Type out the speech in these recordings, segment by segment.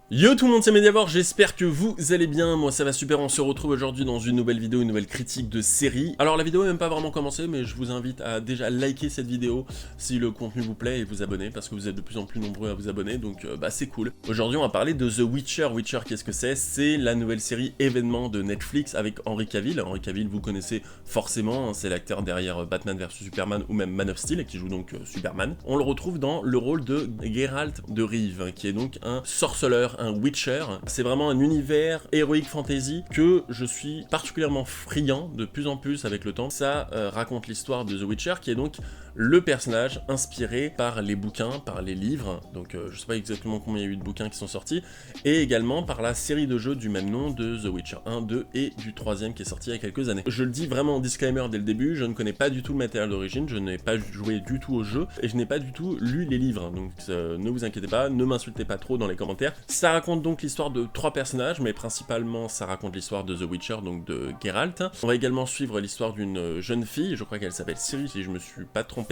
Yo tout le monde, c'est Mediavore, j'espère que vous allez bien, moi ça va super, on se retrouve aujourd'hui dans une nouvelle vidéo, une nouvelle critique de série. Alors la vidéo n'est même pas vraiment commencée, mais je vous invite à déjà liker cette vidéo si le contenu vous plaît et vous abonner, parce que vous êtes de plus en plus nombreux à vous abonner, donc c'est cool. Aujourd'hui on va parler de The Witcher. Witcher, qu'est-ce que c'est? C'est la nouvelle série événement de Netflix avec Henry Cavill. Henry Cavill vous connaissez forcément, hein, c'est l'acteur derrière Batman vs Superman ou même Man of Steel, qui joue donc Superman. On le retrouve dans le rôle de Geralt de Rive, qui est donc un sorceleur, un Witcher. C'est vraiment un univers héroïque fantasy que je suis particulièrement friand de plus en plus avec le temps. Ça raconte l'histoire de The Witcher, qui est donc le personnage inspiré par les bouquins, par les livres, donc je sais pas exactement combien il y a eu de bouquins qui sont sortis, et également par la série de jeux du même nom de The Witcher 1, 2 et du troisième qui est sorti il y a quelques années. Je le dis vraiment en disclaimer dès le début, je ne connais pas du tout le matériel d'origine, je n'ai pas joué du tout au jeu, et je n'ai pas du tout lu les livres, donc ne vous inquiétez pas, ne m'insultez pas trop dans les commentaires. Ça raconte donc l'histoire de 3 personnages, mais principalement ça raconte l'histoire de The Witcher, donc de Geralt. On va également suivre l'histoire d'une jeune fille, je crois qu'elle s'appelle Ciri si je me suis pas trompé,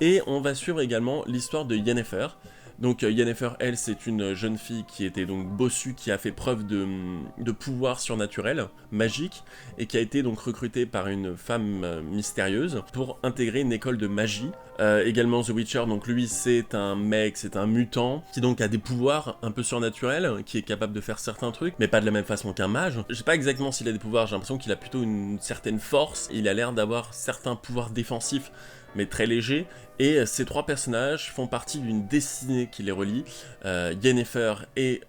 et on va suivre également l'histoire de Yennefer. Donc Yennefer, elle, c'est une jeune fille qui était donc bossue, qui a fait preuve de pouvoir surnaturel, magique, et qui a été donc recrutée par une femme mystérieuse pour intégrer une école de magie. Également The Witcher, donc lui c'est un mec, c'est un mutant, qui donc a des pouvoirs un peu surnaturels, qui est capable de faire certains trucs, mais pas de la même façon qu'un mage. Je sais pas exactement s'il a des pouvoirs, j'ai l'impression qu'il a plutôt une certaine force, il a l'air d'avoir certains pouvoirs défensifs, mais très léger, et ces 3 personnages font partie d'une destinée qui les relie, Yennefer et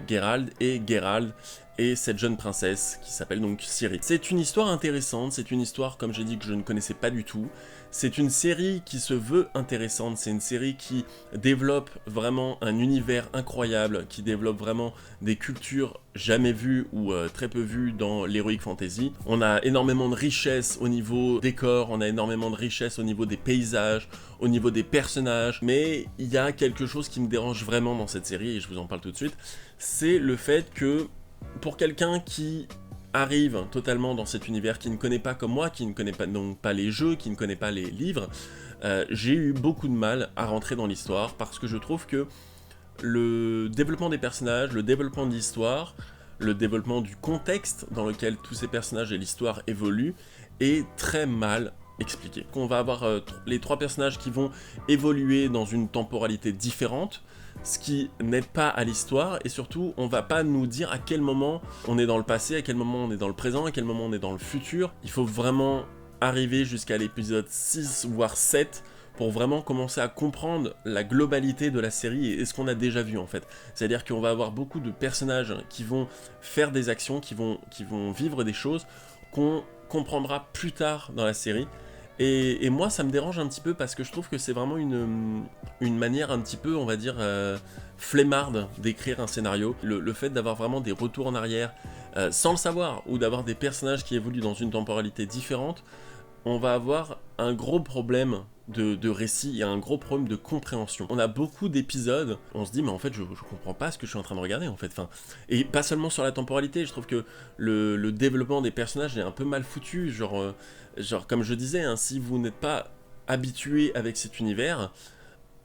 Geralt, et cette jeune princesse qui s'appelle donc Ciri. C'est une histoire intéressante, c'est une histoire, comme j'ai dit, que je ne connaissais pas du tout. C'est une série qui se veut intéressante, c'est une série qui développe vraiment un univers incroyable, qui développe vraiment des cultures jamais vues ou très peu vues dans l'heroic fantasy. On a énormément de richesse au niveau décor, on a énormément de richesse au niveau des paysages, au niveau des personnages, mais il y a quelque chose qui me dérange vraiment dans cette série, et je vous en parle tout de suite, c'est le fait que pour quelqu'un qui arrive totalement dans cet univers, qui ne connaît pas comme moi, qui ne connaît pas, donc pas les jeux, qui ne connaît pas les livres, j'ai eu beaucoup de mal à rentrer dans l'histoire, parce que je trouve que le développement des personnages, le développement de l'histoire, le développement du contexte dans lequel tous ces personnages et l'histoire évoluent est très mal expliqué. On va avoir les 3 personnages qui vont évoluer dans une temporalité différente, ce qui n'aide pas à l'histoire, et surtout on va pas nous dire à quel moment on est dans le passé, à quel moment on est dans le présent, à quel moment on est dans le futur. Il faut vraiment arriver jusqu'à l'épisode 6 voire 7 pour vraiment commencer à comprendre la globalité de la série et ce qu'on a déjà vu en fait. C'est-à-dire qu'on va avoir beaucoup de personnages qui vont faire des actions, qui vont vivre des choses qu'on comprendra plus tard dans la série. Et moi ça me dérange un petit peu, parce que je trouve que c'est vraiment une manière un petit peu, on va dire, flemmarde d'écrire un scénario. Le fait d'avoir vraiment des retours en arrière sans le savoir, ou d'avoir des personnages qui évoluent dans une temporalité différente, on va avoir un gros problème de récit et un gros problème de compréhension. On a beaucoup d'épisodes, on se dit mais en fait je comprends pas ce que je suis en train de regarder en fait. Enfin, et pas seulement sur la temporalité, je trouve que le développement des personnages est un peu mal foutu, genre comme je disais, hein, si vous n'êtes pas habitué avec cet univers,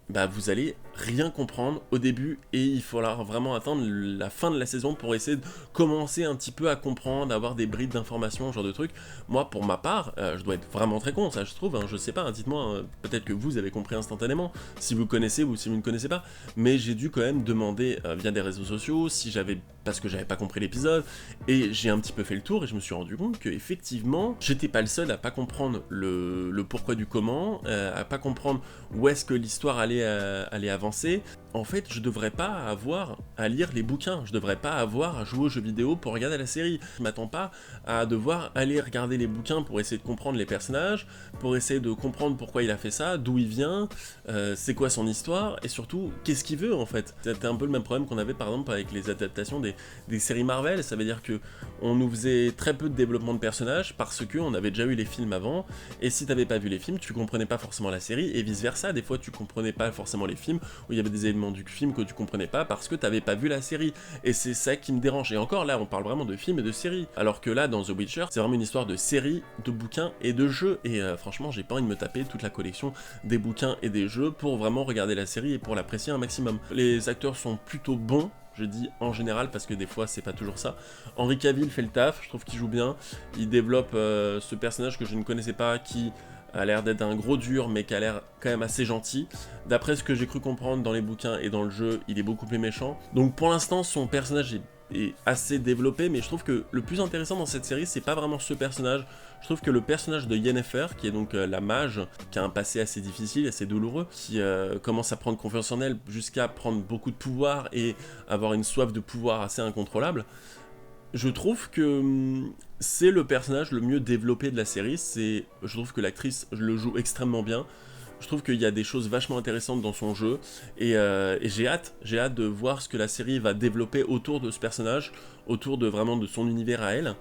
bah vous allez rien comprendre au début, et il faudra vraiment attendre la fin de la saison pour essayer de commencer un petit peu à comprendre, avoir des bribes d'informations, ce genre de trucs. Moi pour ma part, je dois être vraiment très con, ça je trouve, hein, je sais pas, hein, dites-moi, peut-être que vous avez compris instantanément, si vous connaissez ou si vous ne connaissez pas, mais j'ai dû quand même demander via des réseaux sociaux si j'avais, parce que j'avais pas compris l'épisode, et j'ai un petit peu fait le tour et je me suis rendu compte que effectivement j'étais pas le seul à pas comprendre le pourquoi du comment, à pas comprendre où est-ce que l'histoire allait avancer. En fait, je devrais pas avoir à lire les bouquins, je devrais pas avoir à jouer aux jeux vidéo pour regarder la série. Je m'attends pas à devoir aller regarder les bouquins pour essayer de comprendre les personnages, pour essayer de comprendre pourquoi il a fait ça, d'où il vient, c'est quoi son histoire, et surtout, qu'est-ce qu'il veut en fait. C'était un peu le même problème qu'on avait par exemple avec les adaptations des séries Marvel, ça veut dire que on nous faisait très peu de développement de personnages parce que on avait déjà eu les films avant, et si t'avais pas vu les films, tu comprenais pas forcément la série, et vice versa, des fois tu comprenais pas forcément les films, où il y avait des éléments du film que tu comprenais pas parce que t'avais pas vu la série, et c'est ça qui me dérange. Et encore là, on parle vraiment de films et de séries, alors que là, dans The Witcher, c'est vraiment une histoire de séries, de bouquins et de jeux, et franchement, j'ai pas envie de me taper toute la collection des bouquins et des jeux pour vraiment regarder la série et pour l'apprécier un maximum. Les acteurs sont plutôt bons, Je dis en général parce que des fois c'est pas toujours ça. Henry Cavill fait le taf, je trouve qu'il joue bien. Il développe ce personnage que je ne connaissais pas, qui a l'air d'être un gros dur mais qui a l'air quand même assez gentil. D'après ce que j'ai cru comprendre dans les bouquins et dans le jeu, il est beaucoup plus méchant. Donc pour l'instant son personnage est assez développé, mais je trouve que le plus intéressant dans cette série, c'est pas vraiment ce personnage. Je trouve que le personnage de Yennefer, qui est donc la mage, qui a un passé assez difficile, assez douloureux, qui commence à prendre confiance en elle jusqu'à prendre beaucoup de pouvoir et avoir une soif de pouvoir assez incontrôlable, je trouve que c'est le personnage le mieux développé de la série. Je trouve que l'actrice le joue extrêmement bien. Je trouve qu'il y a des choses vachement intéressantes dans son jeu, et j'ai hâte de voir ce que la série va développer autour de ce personnage, autour de vraiment de son univers à elle.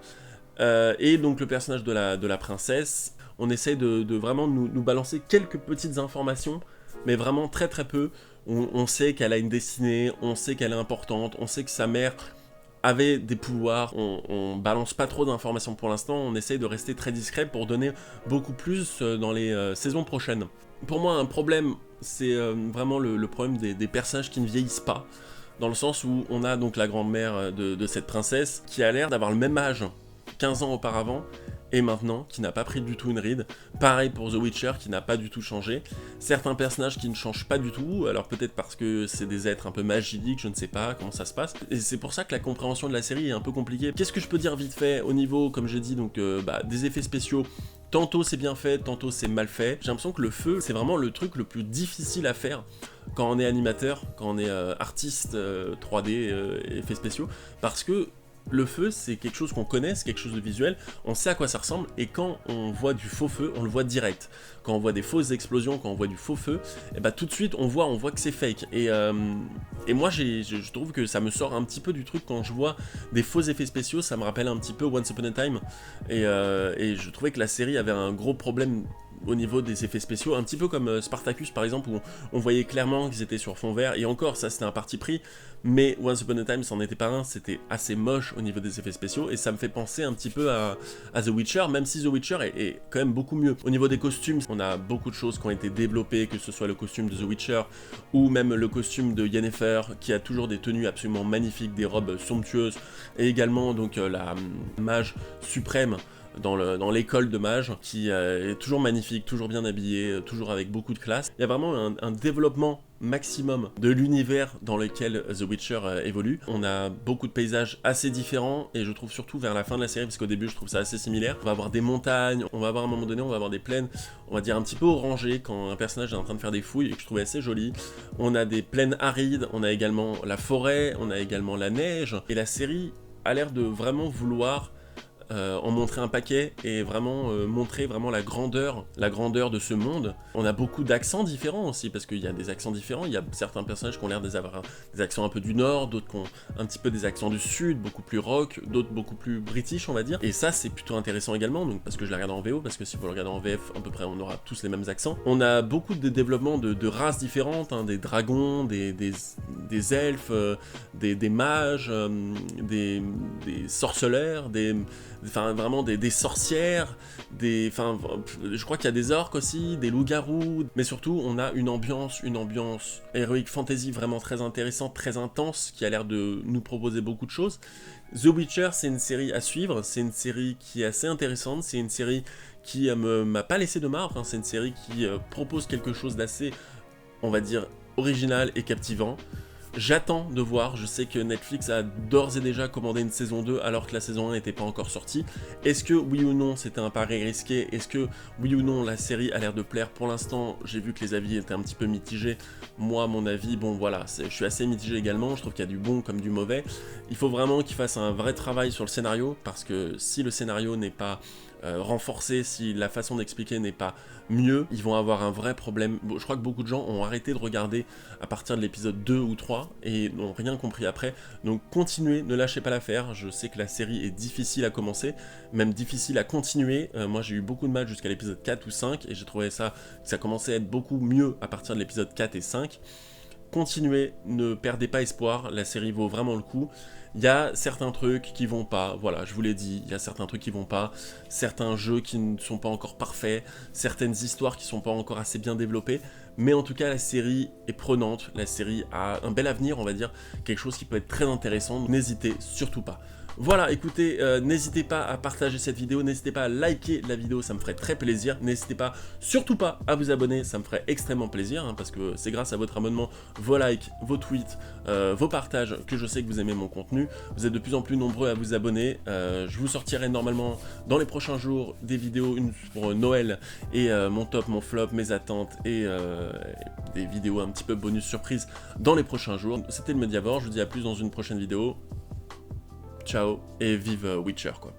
Et donc le personnage de la princesse, on essaye de vraiment nous balancer quelques petites informations, mais vraiment très très peu. On sait qu'elle a une destinée, on sait qu'elle est importante, on sait que sa mère avait des pouvoirs, on balance pas trop d'informations pour l'instant, on essaye de rester très discret pour donner beaucoup plus dans les saisons prochaines. Pour moi, un problème, c'est vraiment le problème des personnages qui ne vieillissent pas, dans le sens où on a donc la grand-mère de cette princesse qui a l'air d'avoir le même âge 15 ans auparavant, et maintenant, qui n'a pas pris du tout une ride. Pareil pour The Witcher, qui n'a pas du tout changé. Certains personnages qui ne changent pas du tout, alors peut-être parce que c'est des êtres un peu magiques, je ne sais pas comment ça se passe. Et c'est pour ça que la compréhension de la série est un peu compliquée. Qu'est-ce que je peux dire vite fait au niveau, comme j'ai dit, donc des effets spéciaux? Tantôt c'est bien fait, tantôt c'est mal fait. J'ai l'impression que le feu, c'est vraiment le truc le plus difficile à faire quand on est animateur, quand on est artiste 3D, effets spéciaux, parce que le feu, c'est quelque chose qu'on connaît, c'est quelque chose de visuel, on sait à quoi ça ressemble, et quand on voit du faux feu, on le voit direct. Quand on voit des fausses explosions, quand on voit du faux feu, et bah tout de suite on voit que c'est fake. Et moi je trouve que ça me sort un petit peu du truc quand je vois des faux effets spéciaux, ça me rappelle un petit peu Once Upon a Time, et je trouvais que la série avait un gros problème au niveau des effets spéciaux, un petit peu comme Spartacus par exemple, où on voyait clairement qu'ils étaient sur fond vert, et encore ça c'était un parti pris, mais Once Upon a Time c'en était pas un, c'était assez moche au niveau des effets spéciaux, et ça me fait penser un petit peu à The Witcher, même si The Witcher est quand même beaucoup mieux. Au niveau des costumes, on a beaucoup de choses qui ont été développées, que ce soit le costume de The Witcher, ou même le costume de Yennefer, qui a toujours des tenues absolument magnifiques, des robes somptueuses, et également donc la mage suprême dans l'école de mage, qui est toujours magnifique, toujours bien habillée, toujours avec beaucoup de classe. Il y a vraiment un développement maximum de l'univers dans lequel The Witcher évolue. On a beaucoup de paysages assez différents, et je trouve surtout vers la fin de la série, parce qu'au début je trouve ça assez similaire, on va avoir des montagnes, on va avoir à un moment donné, on va avoir des plaines, on va dire un petit peu orangées quand un personnage est en train de faire des fouilles, et que je trouvais assez joli. On a des plaines arides, on a également la forêt, on a également la neige, et la série a l'air de vraiment vouloir en montrer un paquet, et vraiment montrer vraiment la grandeur de ce monde. On a beaucoup d'accents différents aussi, parce qu'il y a des accents différents, il y a certains personnages qui ont l'air d'avoir des accents un peu du nord, d'autres qui ont un petit peu des accents du sud, beaucoup plus rock, d'autres beaucoup plus british on va dire, et ça c'est plutôt intéressant également, donc parce que je la regarde en VO, parce que si vous le regardez en VF, à peu près on aura tous les mêmes accents. On a beaucoup de développements de races différentes, hein, des dragons, des elfes, des mages, des sorceleurs, enfin vraiment des sorcières, je crois qu'il y a des orques aussi, des loups-garous, mais surtout on a une ambiance heroic fantasy vraiment très intéressante, très intense, qui a l'air de nous proposer beaucoup de choses. The Witcher, c'est une série à suivre, c'est une série qui est assez intéressante, c'est une série qui m'a pas laissé de marbre, hein, c'est une série qui propose quelque chose d'assez, on va dire, original et captivant. J'attends de voir, je sais que Netflix a d'ores et déjà commandé une saison 2 alors que la saison 1 n'était pas encore sortie. Est-ce que oui ou non c'était un pari risqué? Est-ce que oui ou non la série a l'air de plaire? Pour l'instant, j'ai vu que les avis étaient un petit peu mitigés. Moi, mon avis, bon voilà, je suis assez mitigé également, je trouve qu'il y a du bon comme du mauvais. Il faut vraiment qu'ils fassent un vrai travail sur le scénario, parce que si le scénario n'est pas renforcé, si la façon d'expliquer n'est pas mieux, ils vont avoir un vrai problème. Bon, je crois que beaucoup de gens ont arrêté de regarder à partir de l'épisode 2 ou 3 et n'ont rien compris après, donc continuez, ne lâchez pas l'affaire. Je sais que la série est difficile à commencer, même difficile à continuer. Moi j'ai eu beaucoup de mal jusqu'à l'épisode 4 ou 5 et j'ai trouvé que ça commençait à être beaucoup mieux à partir de l'épisode 4 et 5. Continuez, ne perdez pas espoir, la série vaut vraiment le coup. Il y a certains trucs qui vont pas, voilà, je vous l'ai dit, il y a certains trucs qui vont pas, certains jeux qui ne sont pas encore parfaits, certaines histoires qui sont pas encore assez bien développées, mais en tout cas la série est prenante, la série a un bel avenir, on va dire, quelque chose qui peut être très intéressant, n'hésitez surtout pas. Voilà, écoutez, n'hésitez pas à partager cette vidéo, n'hésitez pas à liker la vidéo, ça me ferait très plaisir, n'hésitez pas, surtout pas, à vous abonner, ça me ferait extrêmement plaisir, hein, parce que c'est grâce à votre abonnement, vos likes, vos tweets, vos partages, que je sais que vous aimez mon contenu, vous êtes de plus en plus nombreux à vous abonner, je vous sortirai normalement dans les prochains jours des vidéos, une pour Noël, et mon top, mon flop, mes attentes, et des vidéos un petit peu bonus surprise dans les prochains jours. C'était le Mediavore, je vous dis à plus dans une prochaine vidéo. Ciao, et vive Witcher quoi.